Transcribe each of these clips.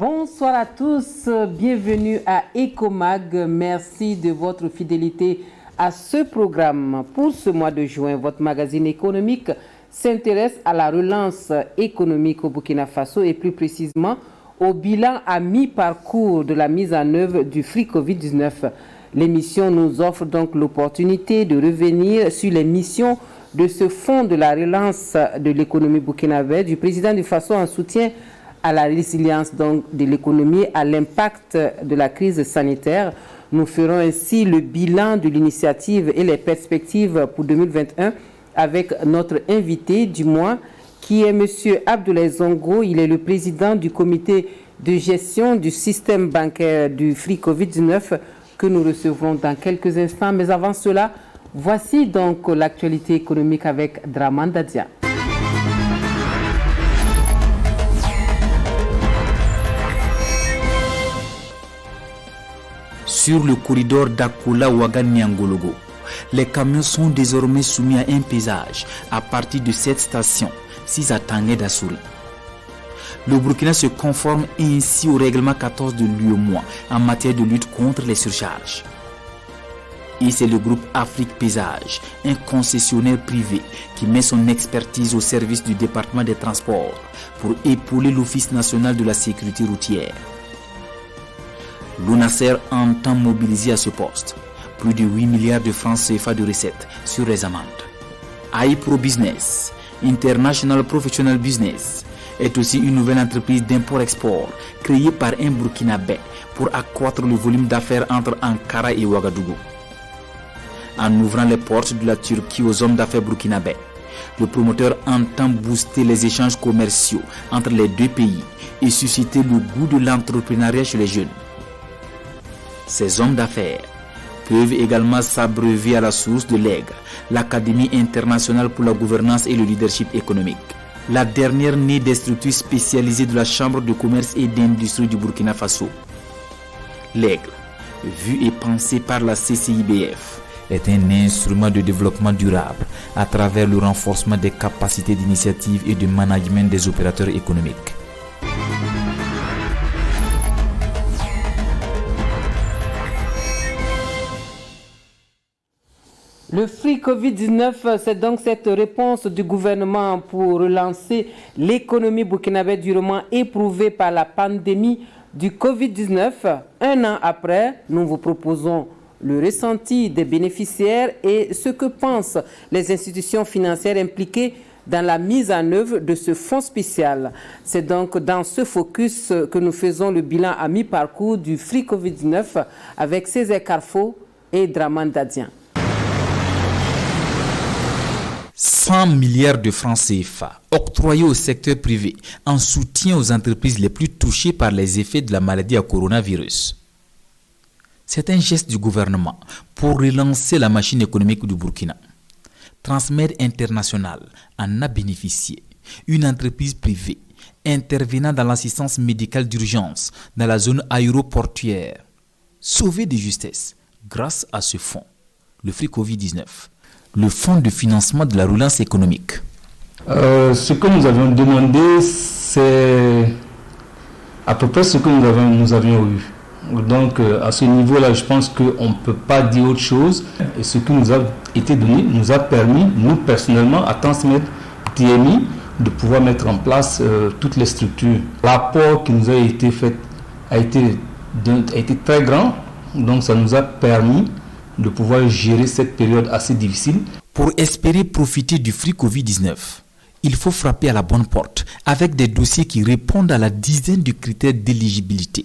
Bonsoir à tous, bienvenue à Ecomag. Merci de votre fidélité à ce programme. Pour ce mois de juin, votre magazine économique s'intéresse à la relance économique au Burkina Faso et plus précisément au bilan à mi-parcours de la mise en œuvre du Free Covid-19. L'émission nous offre donc l'opportunité de revenir sur les missions de ce fonds de la relance de l'économie burkinabé du président du Faso en soutien à la résilience donc de l'économie, à l'impact de la crise sanitaire. Nous ferons ainsi le bilan de l'initiative et les perspectives pour 2021 avec notre invité du mois qui est M. Abdoulaye Zongo. Il est le président du comité de gestion du système bancaire du Free Covid-19 que nous recevrons dans quelques instants. Mais avant cela, voici donc l'actualité économique avec Draman Dadia. Sur le corridor d'Akoula-Ouagan-Niangologo, les camions sont désormais soumis à un pesage à partir de cette station, 6 à Tanguay d'Assouri. Le Burkina se conforme ainsi au règlement 14 de l'UEMOA en matière de lutte contre les surcharges. Et c'est le groupe Afrique Pesage, un concessionnaire privé qui met son expertise au service du département des transports pour épauler l'Office national de la sécurité routière. L'ONASER entend mobiliser à ce poste plus de 8 milliards de francs CFA de recettes sur les amendes. iPro Business, International Professional Business, est aussi une nouvelle entreprise d'import-export créée par un Burkinabé pour accroître le volume d'affaires entre Ankara et Ouagadougou. En ouvrant les portes de la Turquie aux hommes d'affaires burkinabés, le promoteur entend booster les échanges commerciaux entre les deux pays et susciter le goût de l'entrepreneuriat chez les jeunes. Ces hommes d'affaires peuvent également s'abreuver à la source de l'AIGRE, l'Académie internationale pour la gouvernance et le leadership économique, la dernière née des structures spécialisées de la Chambre de commerce et d'industrie du Burkina Faso. L'AIGRE, vu et pensé par la CCIBF, est un instrument de développement durable à travers le renforcement des capacités d'initiative et de management des opérateurs économiques. Le Free Covid-19, c'est donc cette réponse du gouvernement pour relancer l'économie burkinabé durement éprouvée par la pandémie du Covid-19. Un an après, nous vous proposons le ressenti des bénéficiaires et ce que pensent les institutions financières impliquées dans la mise en œuvre de ce fonds spécial. C'est donc dans ce focus que nous faisons le bilan à mi-parcours du Free Covid-19 avec Césaire Carfo et Draman Dadian. 100 milliards de francs CFA octroyés au secteur privé en soutien aux entreprises les plus touchées par les effets de la maladie à coronavirus. C'est un geste du gouvernement pour relancer la machine économique du Burkina. Transmed International en a bénéficié, une entreprise privée intervenant dans l'assistance médicale d'urgence dans la zone aéroportuaire, sauvée de justesse grâce à ce fonds, le Free Covid-19. Le fonds de financement de la relance économique. Ce que nous avions demandé, c'est à peu près ce que nous avions eu. Donc à ce niveau-là, je pense qu'on ne peut pas dire autre chose. Et ce qui nous a été donné nous a permis, nous personnellement, à transmettre TMI, de pouvoir mettre en place toutes les structures. L'apport qui nous a été fait a été très grand, donc ça nous a permis de pouvoir gérer cette période assez difficile. Pour espérer profiter du Free Covid-19, il faut frapper à la bonne porte avec des dossiers qui répondent à la dizaine de critères d'éligibilité.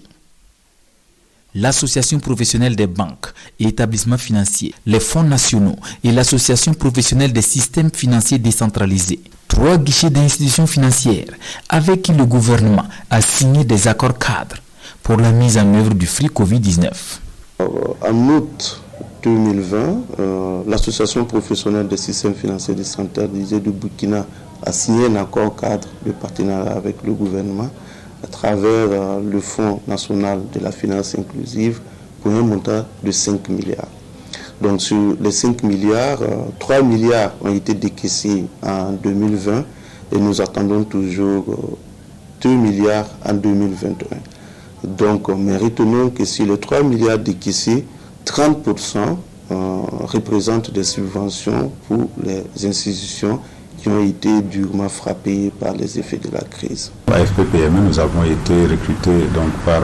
L'Association professionnelle des banques et établissements financiers, les fonds nationaux et l'Association professionnelle des systèmes financiers décentralisés. 3 guichets d'institutions financières avec qui le gouvernement a signé des accords cadres pour la mise en œuvre du Free Covid-19. En août 2020, l'Association professionnelle des systèmes financiers décentralisés du Burkina a signé un accord cadre de partenariat avec le gouvernement à travers le Fonds national de la finance inclusive pour un montant de 5 milliards. Donc sur les 5 milliards, 3 milliards ont été décaissés en 2020 et nous attendons toujours 2 milliards en 2021. Donc, mais retenons que sur les 3 milliards décaissés, 30% représentent des subventions pour les institutions qui ont été durement frappées par les effets de la crise. À FPPME, nous avons été recrutés donc, par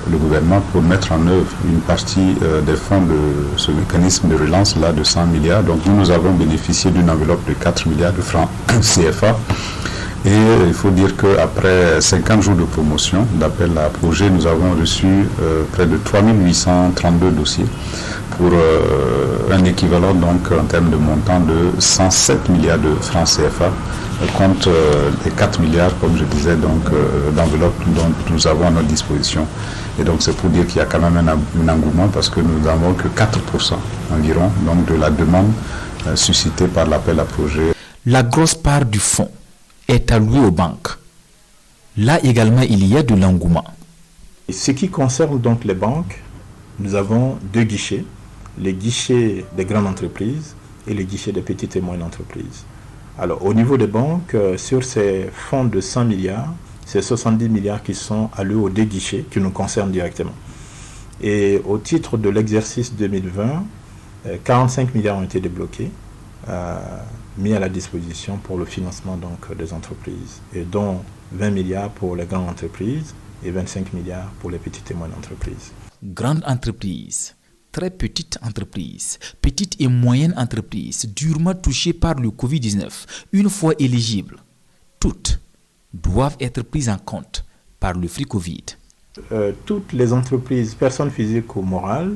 le gouvernement pour mettre en œuvre une partie des fonds de ce mécanisme de relance là de 100 milliards. Donc nous avons bénéficié d'une enveloppe de 4 milliards de francs CFA. Et il faut dire qu'après 50 jours de promotion d'appel à projet, nous avons reçu près de 3832 dossiers pour un équivalent donc en termes de montant de 107 milliards de francs CFA contre les 4 milliards, comme je disais, donc d'enveloppe dont nous avons à notre disposition. Et donc c'est pour dire qu'il y a quand même un engouement parce que nous n'avons que 4% environ donc, de la demande suscitée par l'appel à projet. La grosse part du fonds est allouée aux banques. Là également, il y a de l'engouement. Et ce qui concerne donc les banques, nous avons 2 guichets, les guichets des grandes entreprises et les guichets des petites et moyennes entreprises. Alors au niveau des banques, sur ces fonds de 100 milliards, c'est 70 milliards qui sont alloués aux 2 guichets qui nous concernent directement. Et au titre de l'exercice 2020, 45 milliards ont été débloqués, mis à la disposition pour le financement donc, des entreprises, et dont 20 milliards pour les grandes entreprises et 25 milliards pour les petites et moyennes entreprises. Grandes entreprises, très petites entreprises, petites et moyennes entreprises durement touchées par le Covid-19, une fois éligibles, toutes doivent être prises en compte par le Free Covid. Toutes les entreprises, personnes physiques ou morales,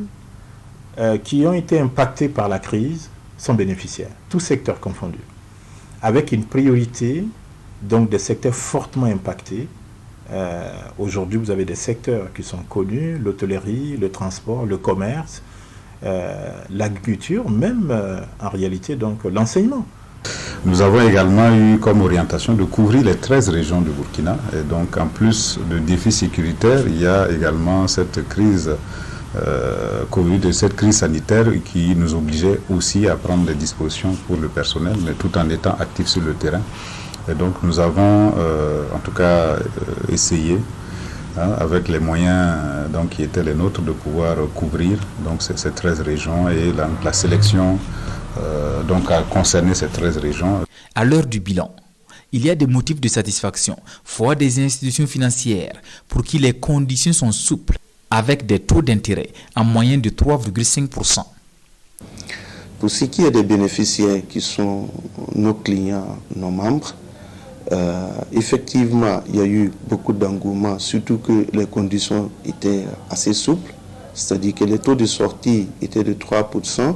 qui ont été impactées par la crise, sont bénéficiaires, tous secteurs confondus, avec une priorité donc des secteurs fortement impactés. Aujourd'hui, vous avez des secteurs qui sont connus, l'hôtellerie, le transport, le commerce, l'agriculture, même en réalité donc l'enseignement. Nous avons également eu comme orientation de couvrir les 13 régions du Burkina. Et donc en plus de défis sécuritaires, il y a également cette crise Covid, cette crise sanitaire qui nous obligeait aussi à prendre des dispositions pour le personnel, mais tout en étant actifs sur le terrain. Et donc nous avons en tout cas essayé, avec les moyens donc, qui étaient les nôtres, de pouvoir couvrir donc, ces 13 régions et la sélection donc, a concerné ces 13 régions. À l'heure du bilan, il y a des motifs de satisfaction, voire des institutions financières pour qui les conditions sont souples, avec des taux d'intérêt en moyenne de 3,5%. Pour ce qui est des bénéficiaires qui sont nos clients, nos membres, effectivement, il y a eu beaucoup d'engouement, surtout que les conditions étaient assez souples, c'est-à-dire que les taux de sortie étaient de 3%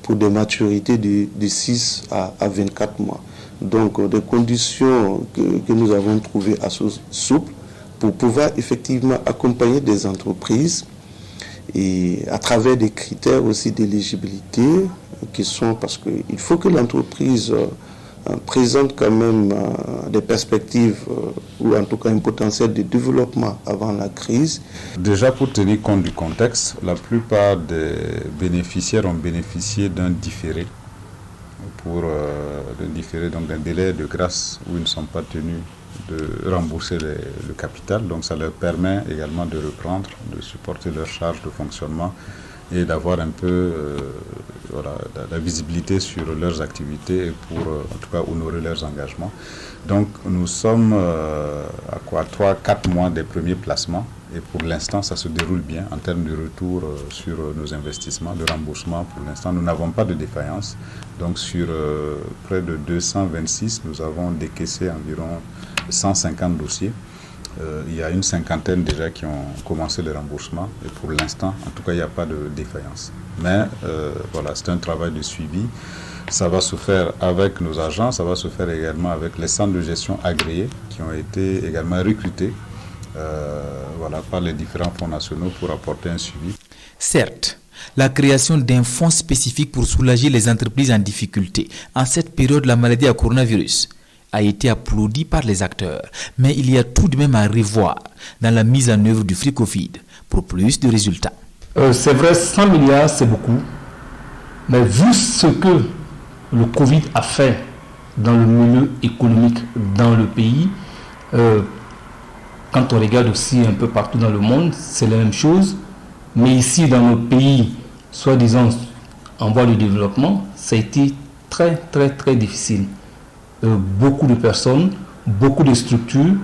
pour des maturités de 6 à 24 mois. Donc, des conditions que nous avons trouvées assez souples pour pouvoir effectivement accompagner des entreprises et à travers des critères aussi d'éligibilité qui sont, parce qu'il faut que l'entreprise présente quand même des perspectives ou en tout cas un potentiel de développement avant la crise. Déjà pour tenir compte du contexte, la plupart des bénéficiaires ont bénéficié d'un différé donc d'un délai de grâce où ils ne sont pas tenus de rembourser le capital. Donc ça leur permet également de reprendre, de supporter leurs charges de fonctionnement et d'avoir un peu la visibilité sur leurs activités et pour en tout cas honorer leurs engagements. Donc nous sommes à 3-4 mois des premiers placements et pour l'instant ça se déroule bien en termes de retour sur nos investissements, de remboursement. Pour l'instant nous n'avons pas de défaillance. Donc sur près de 226, nous avons décaissé environ 150 dossiers. Il y a une cinquantaine déjà qui ont commencé le remboursement et pour l'instant, en tout cas, il n'y a pas de défaillance. Mais voilà, c'est un travail de suivi. Ça va se faire avec nos agents, ça va se faire également avec les centres de gestion agréés qui ont été également recrutés par les différents fonds nationaux pour apporter un suivi. Certes, la création d'un fonds spécifique pour soulager les entreprises en difficulté en cette période de la maladie à coronavirus a été applaudi par les acteurs, mais il y a tout de même à revoir dans la mise en œuvre du Free Covid pour plus de résultats. C'est vrai, 100 milliards, c'est beaucoup, mais vu ce que le Covid a fait dans le milieu économique dans le pays, quand quand on regarde aussi un peu partout dans le monde, c'est la même chose. Mais ici, dans nos pays, soi-disant en voie de développement, ça a été très, très, très difficile. Beaucoup de personnes, beaucoup de structures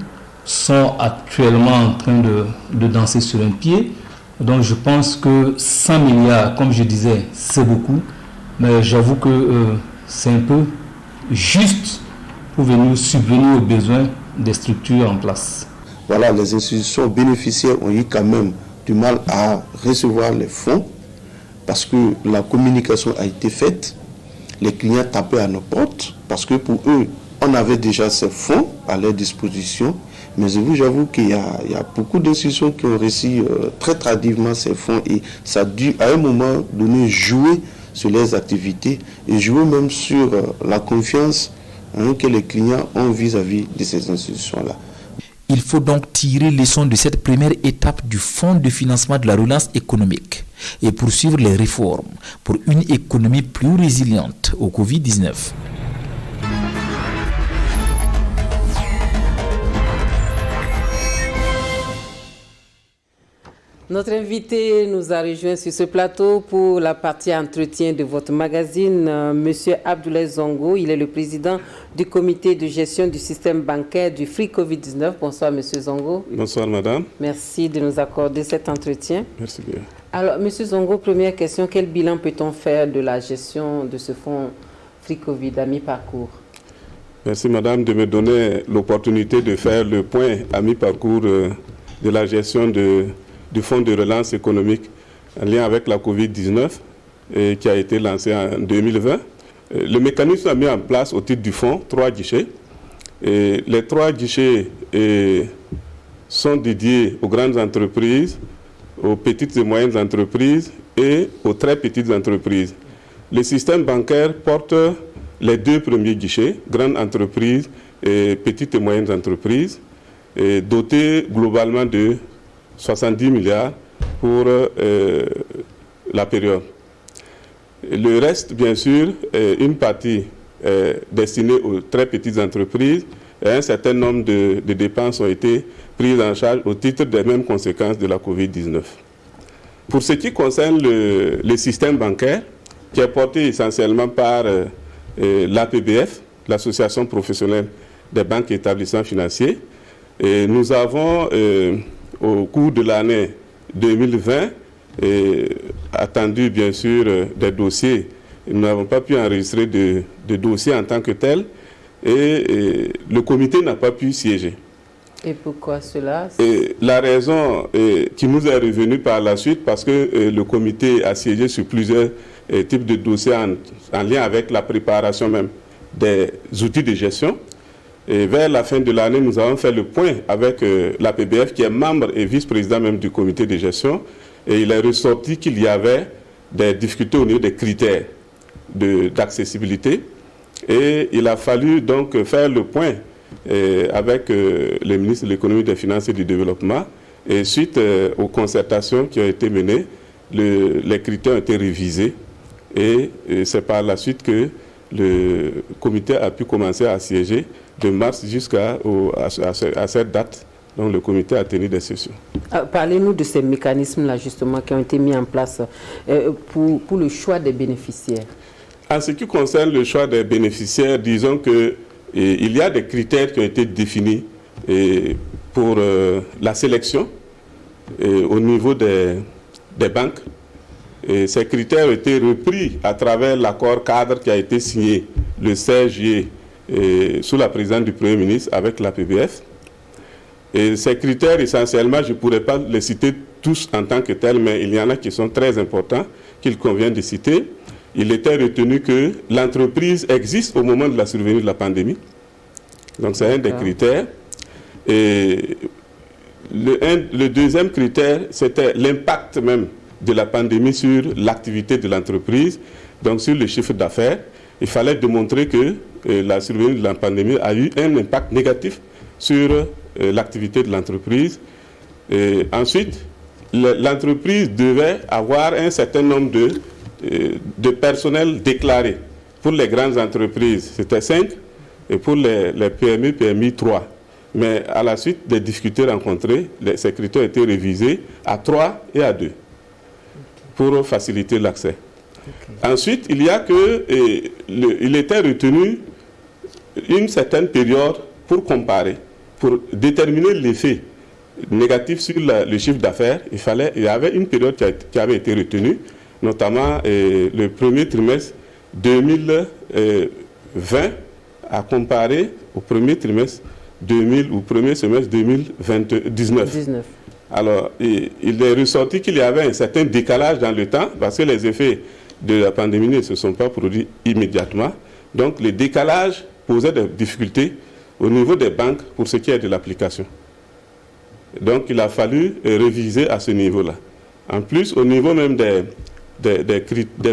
sont actuellement en train de danser sur un pied. Donc je pense que 100 milliards, comme je disais, c'est beaucoup. Mais j'avoue que c'est un peu juste pour venir subvenir aux besoins des structures en place. Voilà, les institutions bénéficiaires ont eu quand même du mal à recevoir les fonds parce que la communication a été faite. Les clients tapaient à nos portes parce que pour eux, on avait déjà ces fonds à leur disposition. Mais j'avoue qu'il y a beaucoup d'institutions qui ont reçu très tardivement ces fonds et ça a dû à un moment donné jouer sur les activités et jouer même sur la confiance que les clients ont vis-à-vis de ces institutions-là. Il faut donc tirer leçon de cette première étape du Fonds de financement de la relance économique et poursuivre les réformes pour une économie plus résiliente au Covid-19. Notre invité nous a rejoint sur ce plateau pour la partie entretien de votre magazine, Monsieur Abdoulaye Zongo. Il est le président du comité de gestion du système bancaire du Free Covid-19. Bonsoir, Monsieur Zongo. Bonsoir, madame. Merci de nous accorder cet entretien. Merci bien. Alors, Monsieur Zongo, première question, quel bilan peut-on faire de la gestion de ce fonds Free Covid à mi-parcours? Merci, madame, de me donner l'opportunité de faire le point à mi-parcours de la gestion du Fonds de relance économique en lien avec la Covid-19 qui a été lancé en 2020. Le mécanisme a mis en place au titre du fonds 3 guichets. Et les 3 guichets sont dédiés aux grandes entreprises, aux petites et moyennes entreprises et aux très petites entreprises. Le système bancaire porte les 2 premiers guichets, grandes entreprises et petites et moyennes entreprises, dotés globalement de 70 milliards pour la période. Le reste, bien sûr, une partie destinée aux très petites entreprises et un certain nombre de dépenses ont été prises en charge au titre des mêmes conséquences de la Covid-19. Pour ce qui concerne le système bancaire, qui est porté essentiellement par l'APBF, l'Association professionnelle des banques et établissements financiers, et nous avons au cours de l'année 2020, attendu bien sûr des dossiers. Nous n'avons pas pu enregistrer de dossiers en tant que tel et le comité n'a pas pu siéger. Et pourquoi cela? La raison qui nous est revenue par la suite, parce que le comité a siégé sur plusieurs types de dossiers en lien avec la préparation même des outils de gestion. Et vers la fin de l'année, nous avons fait le point avec l'APBF, qui est membre et vice-président même du comité de gestion. Et il est ressorti qu'il y avait des difficultés au niveau des critères d'accessibilité. Et il a fallu donc faire le point avec le ministre de l'économie, des finances et du développement. Et suite aux concertations qui ont été menées, les critères ont été révisés. Et c'est par la suite que le comité a pu commencer à siéger de mars jusqu'à cette date. Donc le comité a tenu des sessions. Parlez-nous de ces mécanismes-là justement qui ont été mis en place pour le choix des bénéficiaires. En ce qui concerne le choix des bénéficiaires, disons qu'il y a des critères qui ont été définis pour la sélection au niveau des banques. Et ces critères ont été repris à travers l'accord cadre qui a été signé le 16 juillet sous la présidence du Premier ministre avec l'APBF. Et ces critères, essentiellement, je ne pourrais pas les citer tous en tant que tels, mais il y en a qui sont très importants, qu'il convient de citer. Il était retenu que l'entreprise existe au moment de la survenue de la pandémie. Donc c'est un des critères. Et le deuxième critère, c'était l'impact même de la pandémie sur l'activité de l'entreprise, donc sur le chiffre d'affaires. Il fallait démontrer que la survenue de la pandémie a eu un impact négatif sur l'activité de l'entreprise. Ensuite, l'entreprise devait avoir un certain nombre de personnel déclaré. Pour les grandes entreprises, c'était 5, et pour les PME, PMI, 3. Mais à la suite des difficultés rencontrées, ces critères ont été révisés à 3 et à 2 pour faciliter l'accès. Ensuite, il y a que il était retenu une certaine période pour comparer, pour déterminer l'effet négatif sur le chiffre d'affaires. Il y avait une période qui avait été retenue, notamment le premier trimestre 2020 à comparer au premier trimestre ou premier semestre 2019. Alors, il est ressorti qu'il y avait un certain décalage dans le temps parce que les effets de la pandémie ne se sont pas produits immédiatement. Donc, le décalage posait des difficultés au niveau des banques pour ce qui est de l'application. Donc, il a fallu réviser à ce niveau-là. En plus, au niveau même des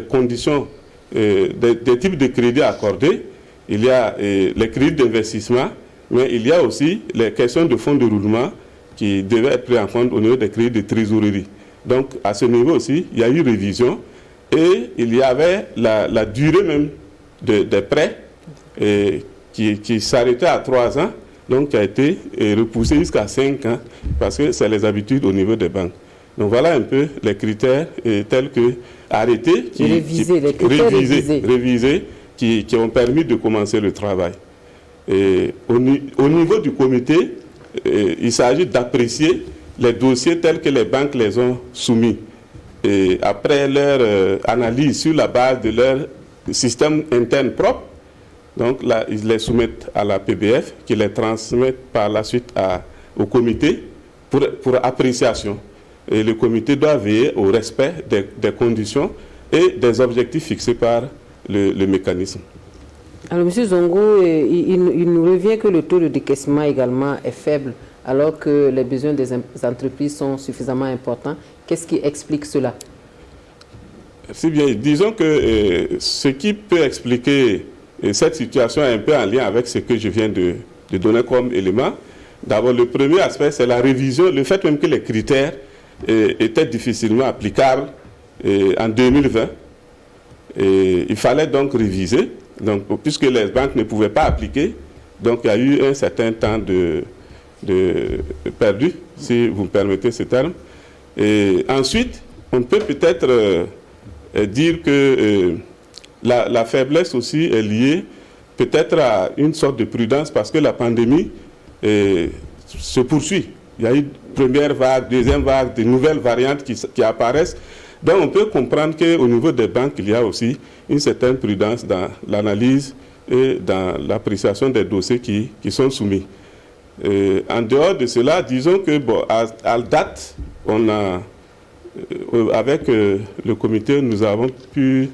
conditions, des types de crédits accordés, il y a les crédits d'investissement, mais il y a aussi les questions de fonds de roulement qui devaient être pris en compte au niveau des crédits de trésorerie. Donc, à ce niveau aussi, il y a eu révision et il y avait la durée même des prêts qui s'arrêtait à 3 ans, donc qui a été repoussée jusqu'à 5 ans, parce que c'est les habitudes au niveau des banques. Donc, voilà un peu les critères tels que arrêtés, révisés, qui ont permis de commencer le travail. Et au niveau du comité, il s'agit d'apprécier les dossiers tels que les banques les ont soumis. Et après leur analyse sur la base de leur système interne propre, donc là, ils les soumettent à la PBF, qui les transmettent par la suite au comité pour appréciation. Et le comité doit veiller au respect des conditions et des objectifs fixés par le mécanisme. Alors, M. Zongo, il nous revient que le taux de décaissement également est faible, alors que les besoins des entreprises sont suffisamment importants. Qu'est-ce qui explique cela? C'est bien. Disons que ce qui peut expliquer cette situation est un peu en lien avec ce que je viens de donner comme élément. D'abord, le premier aspect, c'est la révision, le fait même que les critères étaient difficilement applicables en 2020. Et il fallait donc réviser. Donc, puisque les banques ne pouvaient pas appliquer, donc il y a eu un certain temps de perdu, si vous me permettez ce terme. Et ensuite, on peut peut-être dire que la faiblesse aussi est liée peut-être à une sorte de prudence parce que la pandémie se poursuit. Il y a eu première vague, deuxième vague, de nouvelles variantes qui apparaissent. Donc on peut comprendre qu'au niveau des banques, il y a aussi une certaine prudence dans l'analyse et dans l'appréciation des dossiers qui sont soumis. En dehors de cela, disons que à date, on a, avec le comité, nous avons pu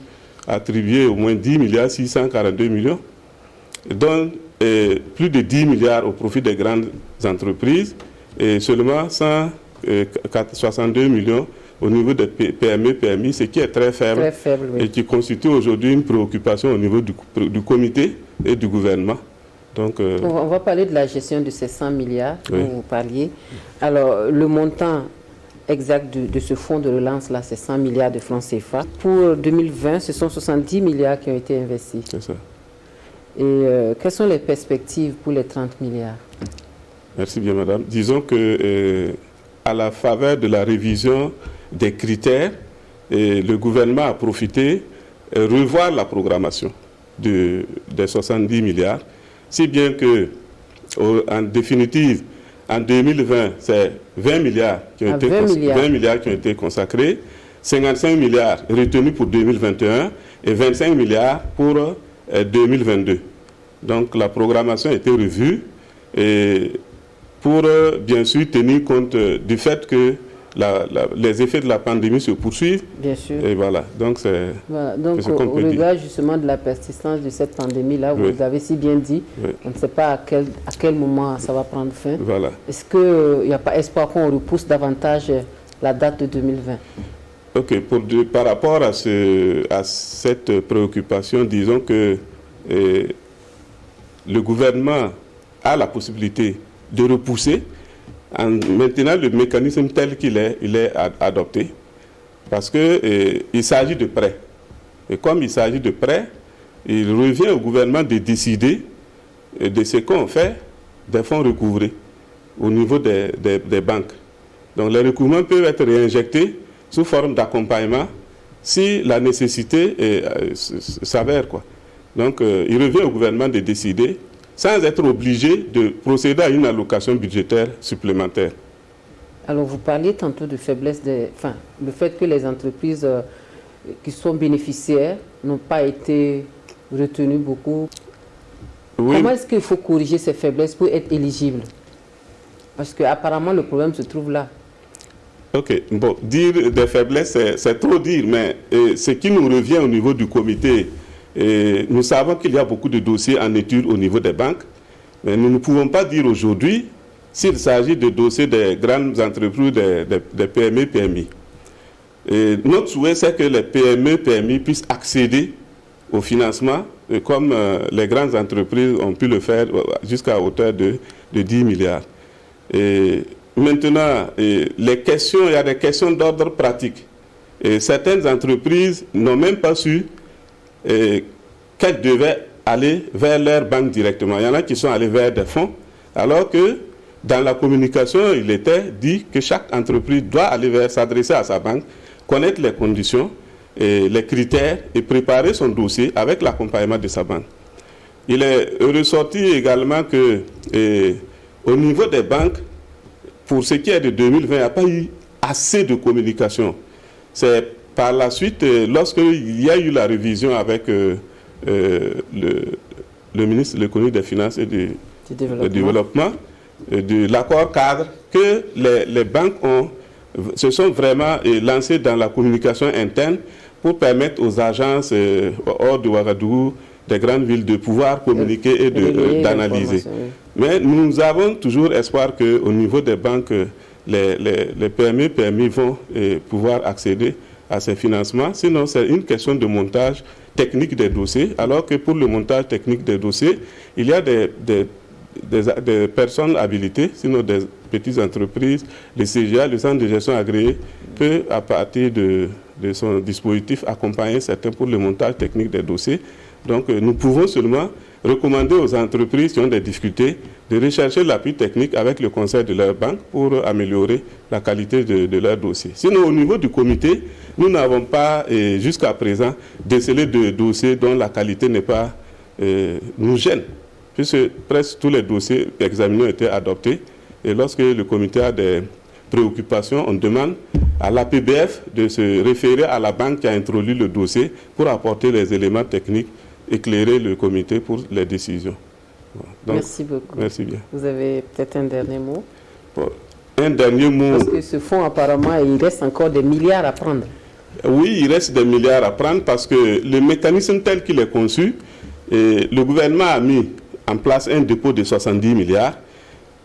attribuer au moins 10 milliards 642 millions, dont plus de 10 milliards au profit des grandes entreprises et seulement 162 millions au niveau des PME, PMI, ce qui est très faible oui. Et qui constitue aujourd'hui une préoccupation au niveau du comité et du gouvernement. Donc, on va parler de la gestion de ces 100 milliards dont vous parliez. Alors, le montant exact de ce fonds de relance-là, c'est 100 milliards de francs CFA. Pour 2020, ce sont 70 milliards qui ont été investis. C'est ça. Et quelles sont les perspectives pour les 30 milliards? Merci bien, madame. Disons que à la faveur de la révision des critères, le gouvernement a profité revoir la programmation des 70 milliards, si bien que, en définitive, en 2020, c'est 20 milliards qui ont, 20 milliards qui ont été consacrés, 55 milliards retenus pour 2021 et 25 milliards pour 2022. Donc la programmation a été revue et pour bien sûr tenir compte du fait que les effets de la pandémie se poursuivent. Bien sûr. Et voilà, donc c'est donc ce qu'on peut dire. Au regard justement de la persistance de cette pandémie-là, vous avez si bien dit, on ne sait pas à quel moment ça va prendre fin. Voilà. Est-ce qu'il n'y a pas espoir qu'on repousse davantage la date de 2020? Ok, par rapport à cette préoccupation, disons que le gouvernement a la possibilité de repousser en maintenant le mécanisme tel qu'il est, adopté, parce qu'il s'agit de prêts. Et comme il s'agit de prêts, il revient au gouvernement de décider de ce qu'on fait des fonds recouvrés. au niveau des banques. Donc les recouvrements peuvent être réinjectés sous forme d'accompagnement si la nécessité s'avère, quoi. Donc il revient au gouvernement de décider sans être obligé de procéder à une allocation budgétaire supplémentaire. Alors vous parliez tantôt de faiblesse, le fait que les entreprises qui sont bénéficiaires n'ont pas été retenues beaucoup. Oui. Comment est-ce qu'il faut corriger ces faiblesses pour être éligible? Parce qu'apparemment le problème se trouve là. Ok, bon, dire des faiblesses, c'est trop dire, mais ce qui nous revient au niveau du comité, nous savons qu'il y a beaucoup de dossiers en étude au niveau des banques, mais nous ne pouvons pas dire aujourd'hui s'il s'agit de dossiers des grandes entreprises, des PME, PMI. Et notre souhait, c'est que les PME, PMI puissent accéder au financement, comme les grandes entreprises ont pu le faire jusqu'à hauteur de 10 milliards. Et maintenant, il y a des questions d'ordre pratique. Et certaines entreprises n'ont même pas su qu'elles devaient aller vers leur banque directement. Il y en a qui sont allés vers des fonds, alors que dans la communication, il était dit que chaque entreprise doit aller s'adresser à sa banque, connaître les conditions, et les critères et préparer son dossier avec l'accompagnement de sa banque. Il est ressorti également que au niveau des banques, pour ce qui est de 2020, il n'y a pas eu assez de communication. C'est par la suite, lorsqu'il y a eu la révision avec le ministre de l'économie, des finances et du développement, de l'accord cadre, que les banques se sont vraiment lancées dans la communication interne pour permettre aux agences hors de Ouagadougou, des grandes villes, de pouvoir communiquer et d'analyser. Mais nous avons toujours espoir qu'au niveau des banques, les PME, PMI vont pouvoir accéder à ces financements. Sinon, c'est une question de montage technique des dossiers, alors que pour le montage technique des dossiers, il y a des personnes habilitées, sinon des petites entreprises, le CGA, le centre de gestion agréé, peut, à partir de son dispositif, accompagner certains pour le montage technique des dossiers. Donc, nous pouvons seulement recommander aux entreprises qui ont des difficultés de rechercher l'appui technique avec le conseil de leur banque pour améliorer la qualité de leur dossier. Sinon, au niveau du comité, nous n'avons pas, jusqu'à présent, décelé de dossiers dont la qualité n'est pas nous gêne, puisque presque tous les dossiers examinés ont été adoptés. Et lorsque le comité a des préoccupations, on demande à l'APBF de se référer à la banque qui a introduit le dossier pour apporter les éléments techniques, éclairer le comité pour les décisions. Donc, merci beaucoup. Merci bien. Vous avez peut-être un dernier mot? Bon, un dernier mot. Parce que ce fonds, apparemment, il reste encore des milliards à prendre. Oui, il reste des milliards à prendre parce que le mécanisme tel qu'il est conçu, le gouvernement a mis en place un dépôt de 70 milliards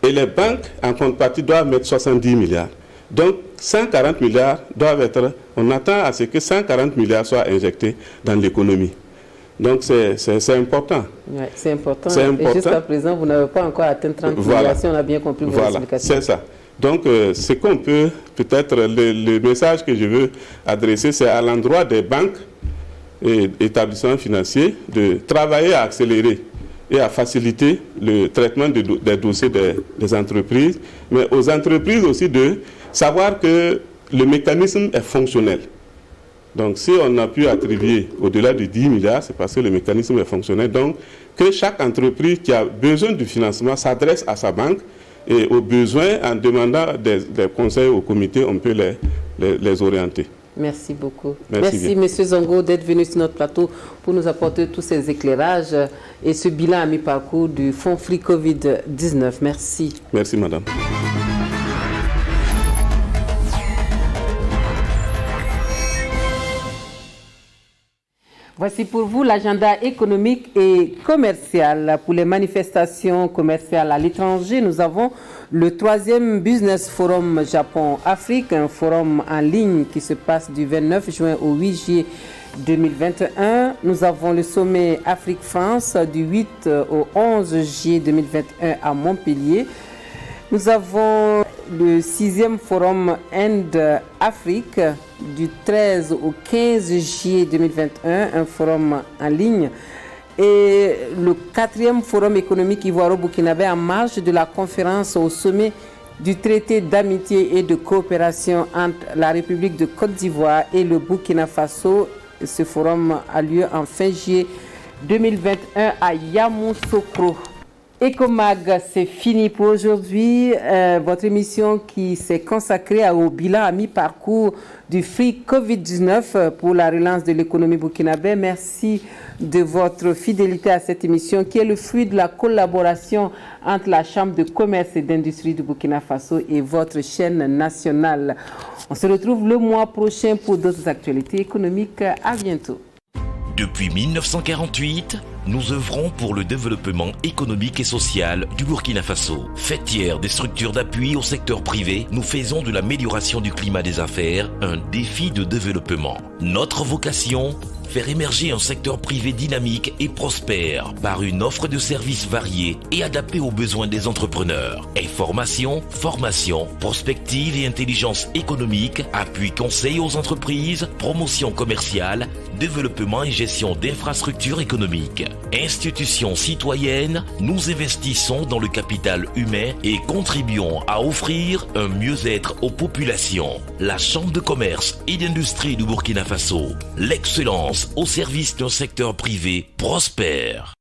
et les banques, en contrepartie, doivent mettre 70 milliards. Donc, 140 milliards doivent être... On attend à ce que 140 milliards soient injectés dans l'économie. Donc, c'est important. Ouais, c'est important. Et jusqu'à présent, vous n'avez pas encore atteint 30 milliards, si on a bien compris vos explications. C'est ça. Donc, ce qu'on peut-être, le message que je veux adresser, c'est à l'endroit des banques et établissements financiers de travailler à accélérer et à faciliter le traitement des dossiers des entreprises, mais aux entreprises aussi de savoir que le mécanisme est fonctionnel. Donc, si on a pu attribuer au-delà de 10 milliards, c'est parce que le mécanisme est fonctionnel. Donc, que chaque entreprise qui a besoin du financement s'adresse à sa banque et aux besoins, en demandant des conseils au comité, on peut les orienter. Merci beaucoup. Merci M. Zongo d'être venu sur notre plateau pour nous apporter tous ces éclairages et ce bilan à mi-parcours du Fonds Free Covid-19. Merci. Merci, madame. Voici pour vous l'agenda économique et commercial. Pour les manifestations commerciales à l'étranger, nous avons le 3e Business Forum Japon-Afrique, un forum en ligne qui se passe du 29 juin au 8 juillet 2021. Nous avons le sommet Afrique-France du 8 au 11 juillet 2021 à Montpellier. Nous avons le 6e forum Inde-Afrique du 13 au 15 juillet 2021, un forum en ligne et le 4e forum économique ivoiro-burkinabé en marge de la conférence au sommet du traité d'amitié et de coopération entre la République de Côte d'Ivoire et le Burkina Faso. Ce forum a lieu en fin juillet 2021 à Yamoussoukro. Ecomag, c'est fini pour aujourd'hui. Votre émission qui s'est consacrée au bilan à mi-parcours du Free Covid-19 pour la relance de l'économie burkinabé. Merci de votre fidélité à cette émission qui est le fruit de la collaboration entre la Chambre de commerce et d'industrie du Burkina Faso et votre chaîne nationale. On se retrouve le mois prochain pour d'autres actualités économiques. À bientôt. Depuis 1948, nous œuvrons pour le développement économique et social du Burkina Faso. Fêtière des structures d'appui au secteur privé, nous faisons de l'amélioration du climat des affaires un défi de développement. Notre vocation, faire émerger un secteur privé dynamique et prospère par une offre de services variés et adaptée aux besoins des entrepreneurs. Information, formation, prospective et intelligence économique, appui conseil aux entreprises, promotion commerciale, développement et gestion d'infrastructures économiques. Institutions citoyennes, nous investissons dans le capital humain et contribuons à offrir un mieux-être aux populations. La Chambre de commerce et d'industrie du Burkina Faso, l'excellence au service d'un secteur privé prospère.